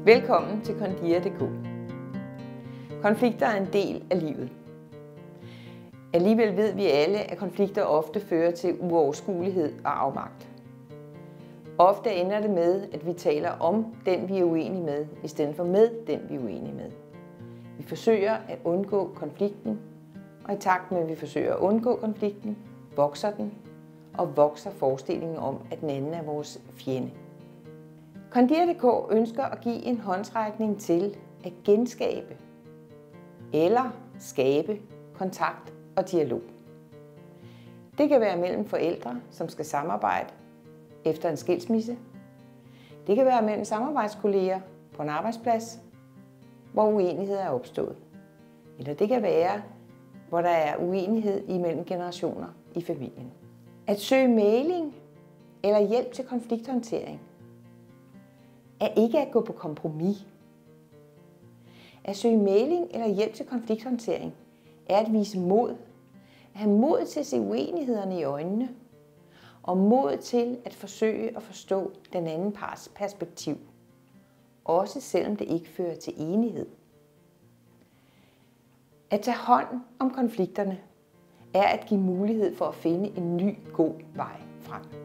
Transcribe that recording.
Velkommen til Kondia.dk. Konflikter er en del af livet. Alligevel ved vi alle, at konflikter ofte fører til uoverskuelighed og afmagt. Ofte ender det med, at vi taler om den, vi er uenige med, i stedet for med den, vi er uenige med. Vi forsøger at undgå konflikten, og i takt med, at vi forsøger at undgå konflikten, vokser den, og vokser forestillingen om, at den anden er vores fjende. Kondia.dk ønsker at give en håndsrækning til at genskabe eller skabe kontakt og dialog. Det kan være mellem forældre, som skal samarbejde efter en skilsmisse. Det kan være mellem samarbejdskolleger på en arbejdsplads, hvor uenighed er opstået. Eller det kan være, hvor der er uenighed imellem generationer i familien. At søge mægling eller hjælp til konflikthåndtering er ikke at gå på kompromis. At søge mægling eller hjælp til konflikthåndtering er at vise mod. At have mod til at se uenighederne i øjnene. Og mod til at forsøge at forstå den anden parts perspektiv. Også selvom det ikke fører til enighed. At tage hånd om konflikterne er at give mulighed for at finde en ny god vej frem.